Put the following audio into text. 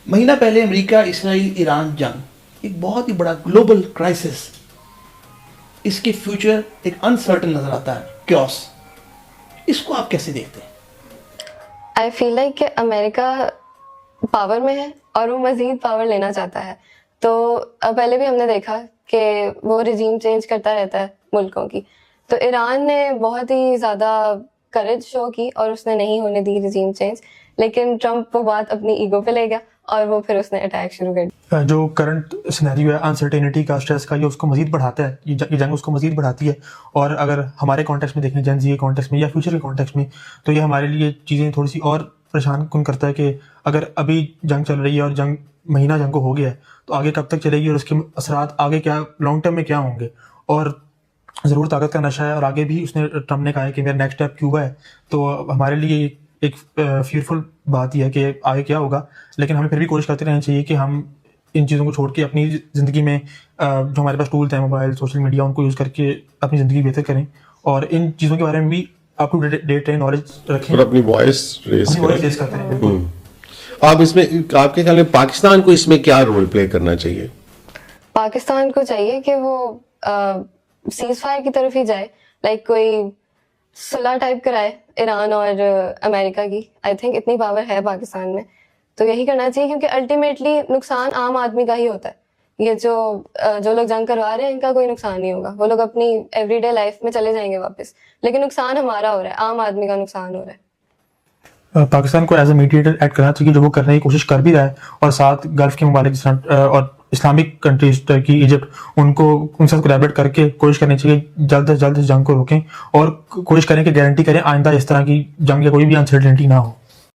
مہینہ پہلے امریکہ اسرائیل ایران جنگ ایک بہت ہی بڑا گلوبل کرائسس، اس کے فیوچر ایک انسرٹن نظر آتا ہے، کیوس. اس کو آپ کیسے دیکھتے ہیں؟ آئی فیل لائک کہ امریکہ پاور میں ہے اور وہ مزید پاور لینا چاہتا ہے. تو پہلے بھی ہم نے دیکھا کہ وہ رجیم چینج کرتا رہتا ہے ملکوں کی. تو ایران نے بہت ہی زیادہ کریج شو کی اور اس نے نہیں ہونے دی رجیم چینج، لیکن ٹرمپ وہ بات اپنی ایگو پہ لے گیا اور وہ پھر اس نے اٹیک شروع کر دیا. جو کرنٹ سینیریو ہے انسرٹینٹی کا، اسٹریس کا، یہ اس کو مزید بڑھاتا ہے، یہ جنگ اس کو مزید بڑھاتی ہے. اور اگر ہمارے کانٹیکس میں دیکھیں، جن زی کے کانٹیکس میں یا فیوچر کے کانٹیکس میں، تو یہ ہمارے لیے چیزیں تھوڑی سی اور پریشان کن کرتا ہے کہ اگر ابھی جنگ چل رہی ہے اور مہینہ جنگ کو ہو گیا ہے تو آگے کب تک چلے گی اور اس کے اثرات آگے کیا لانگ ٹرم میں کیا ہوں گے. اور ضرور طاقت کا نشہ ہے، اور آگے بھی اس نے ٹرمپ نے کہا ہے کہ میرا نیکسٹ اسٹیپ کیوبا ہے. تو ہمارے لیے ایک فیئرفل بات یہ ہے کہ آگے کیا ہوگا، لیکن ہمیں پھر بھی کوشش کرتے رہنا چاہیے کہ ہم ان چیزوں کو چھوڑ کے اپنی زندگی میں جو ہمارے پاس ٹولز ہیں، موبائل، سوشل میڈیا، ان کو یوز کر کے اپنی زندگی بہتر کریں اور ان چیزوں کے بارے میں بھی اپ ٹو ڈیٹ نالج رکھیں اور اپنی وائس ریز کرتے رہیں. آپ اس میں آپ کے خیال میں پاکستان کو اس میں کیا رول پلے کرنا چاہیے؟ پاکستان کو چاہیے کہ وہ سیز فائر کی طرف ہی جائے، لائک کوئی صلح ٹائپ کرائے ایران اور امریکہ کی. آئی تھنک اتنی پاور ہے پاکستان میں، تو یہی کرنا چاہیے، کیونکہ الٹیمیٹلی نقصان عام آدمی کا ہی ہوتا ہے. یہ جو لوگ جنگ کروا رہے ہیں ان کا کوئی نقصان نہیں ہوگا، وہ لوگ اپنی ایوری ڈے لائف میں چلے جائیں گے واپس، لیکن نقصان ہمارا ہو رہا ہے، عام آدمی کا نقصان ہو رہا ہے. پاکستان کو ایز اے میڈیٹر ایڈ کرنا چاہیے، جو وہ کرنے کی کوشش کر بھی رہا ہے، اور ساتھ گلف کے ممالک اور اسلامک کنٹریز ٹرکی، ایجپٹ، ان کے ساتھ کولیبریٹ کر کے کوشش کرنی چاہیے جلد از جلد اس جنگ کو روکیں، اور کوشش کریں کہ گارنٹی کریں آئندہ اس طرح کی جنگ یا کوئی بھی انسرٹنٹی نہ ہو.